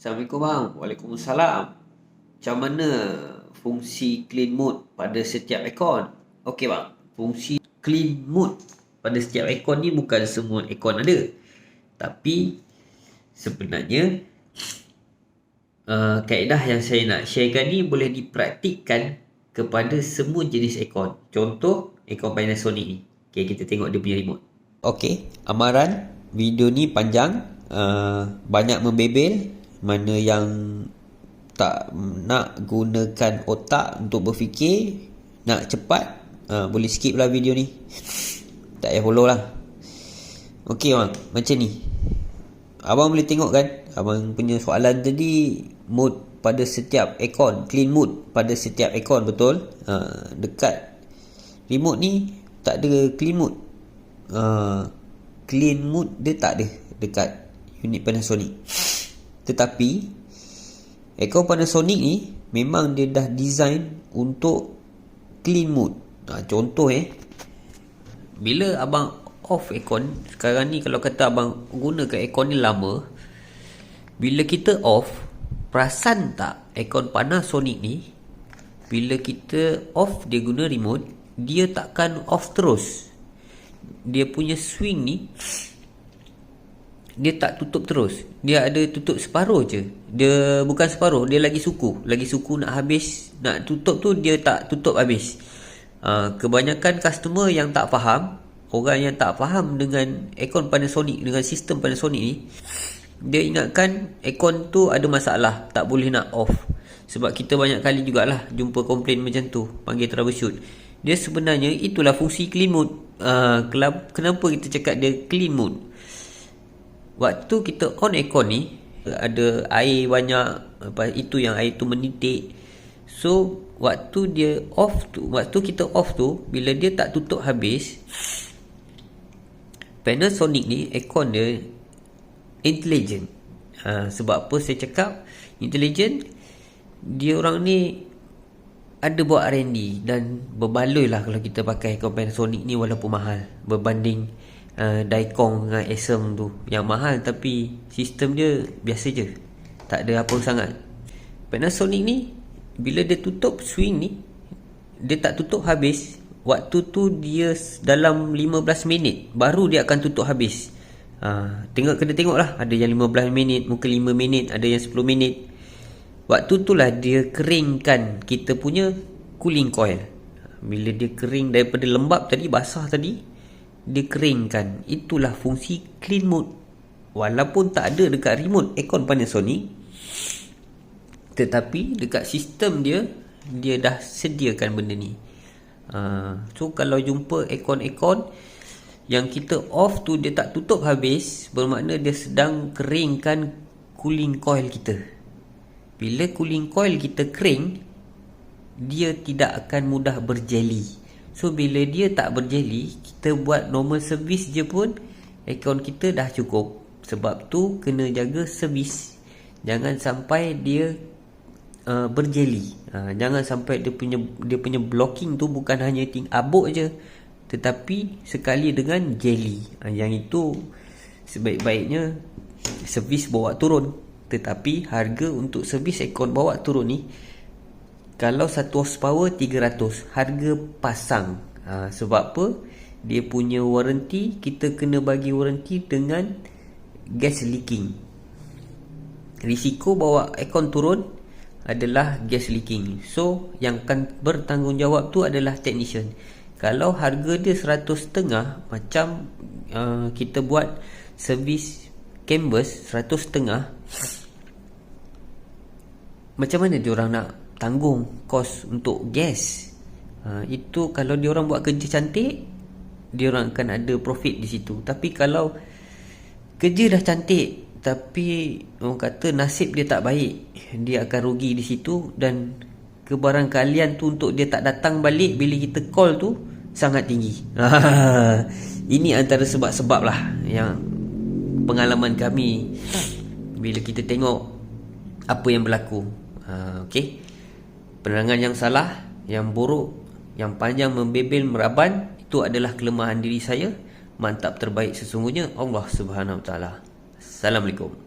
Assalamualaikum bang. Waalaikumsalam. Macam mana fungsi clean mode pada setiap aircon? Okey bang, fungsi clean mode pada setiap aircon ni bukan semua aircon ada. Tapi sebenarnya kaedah yang saya nak sharekan ni boleh dipraktikkan kepada semua jenis aircon. Contoh aircon Panasonic ni. Okay, kita tengok dia punya remote. Okey, amaran video ni panjang, banyak membebel. Mana yang tak nak gunakan otak untuk berfikir, nak cepat, boleh skip lah video ni. Tak payah follow lah. Okey bang, macam ni. Abang boleh tengok kan, abang punya soalan tadi, mode pada setiap aircon, clean mode pada setiap aircon, betul? Dekat remote ni tak ada clean mode. Clean mode dia tak ada dekat unit Panasonic. Tetapi aircon Panasonic ni memang dia dah design untuk clean mode. Contoh bila abang off aircon, sekarang ni kalau kata abang gunakan aircon ni lama, bila kita off, perasan tak aircon Panasonic ni, bila kita off dia guna remote, dia takkan off terus. Dia punya swing ni dia tak tutup terus. Dia ada tutup separuh je. Dia bukan separuh, dia lagi suku. Lagi suku nak habis, nak tutup tu dia tak tutup habis. Kebanyakan customer yang tak faham, orang yang tak faham dengan aircon Panasonic, dengan sistem Panasonic ni, dia ingatkan aircon tu ada masalah, tak boleh nak off. Sebab kita banyak kali jugalah jumpa komplain macam tu, panggil troubleshoot. Dia sebenarnya itulah fungsi clean mode. Kenapa kita cakap dia clean mode? Waktu kita on aircon ni, ada air banyak, itu yang air tu menitik. So waktu dia off tu, waktu kita off tu, bila dia tak tutup habis, Panasonic ni aircon dia intelligent. Sebab apa saya cakap intelligent? Dia orang ni ada buat R&D dan berbaloi lah kalau kita pakai aircon Panasonic ni, walaupun mahal berbanding Daikin dengan Acer tu yang mahal, tapi sistem dia biasa je, tak ada apa sangat. Panasonic ni bila dia tutup swing ni, dia tak tutup habis. Waktu tu dia dalam 15 minit baru dia akan tutup habis. Kena tengok lah, ada yang 15 minit, mungkin 5 minit, ada yang 10 minit. Waktu tu lah dia keringkan kita punya cooling coil. Bila dia kering daripada lembab tadi, basah tadi, dia keringkan. Itulah fungsi clean mode. Walaupun tak ada dekat remote aircon Panasonic, tetapi dekat sistem dia, dia dah sediakan benda ni. So kalau jumpa aircon yang kita off tu dia tak tutup habis, bermakna dia sedang keringkan cooling coil kita. Bila cooling coil kita kering, dia tidak akan mudah berjeli. So bila dia tak berjeli, kita buat normal service je pun aircon kita dah cukup. Sebab tu kena jaga servis, jangan sampai dia berjeli. Jangan sampai dia punya blocking tu bukan hanya abuk je, tetapi sekali dengan jeli. Yang itu sebaik-baiknya servis bawa turun. Tetapi harga untuk servis aircon bawa turun ni, kalau 1 horsepower 300, harga pasang. Sebab apa? Dia punya warranty, kita kena bagi warranty dengan gas leaking. Risiko bawa aircon turun adalah gas leaking. So yang akan bertanggungjawab tu adalah technician. Kalau harga dia 100.5, macam kita buat servis canvas 100.5, macam mana diorang nak tanggung kos untuk gas? Itu kalau diorang buat kerja cantik, diorang akan ada profit di situ. Tapi kalau kerja dah cantik tapi orang kata nasib dia tak baik, dia akan rugi di situ. Dan kebarangkalian tu untuk dia tak datang balik bila kita call tu sangat tinggi. Ini antara sebab-sebab lah yang pengalaman kami bila kita tengok apa yang berlaku. Okey, penerangan yang salah, yang buruk, yang panjang membebel meraban, itu adalah kelemahan diri saya. Mantap terbaik sesungguhnya Allah Subhanahu Wa Taala. Assalamualaikum.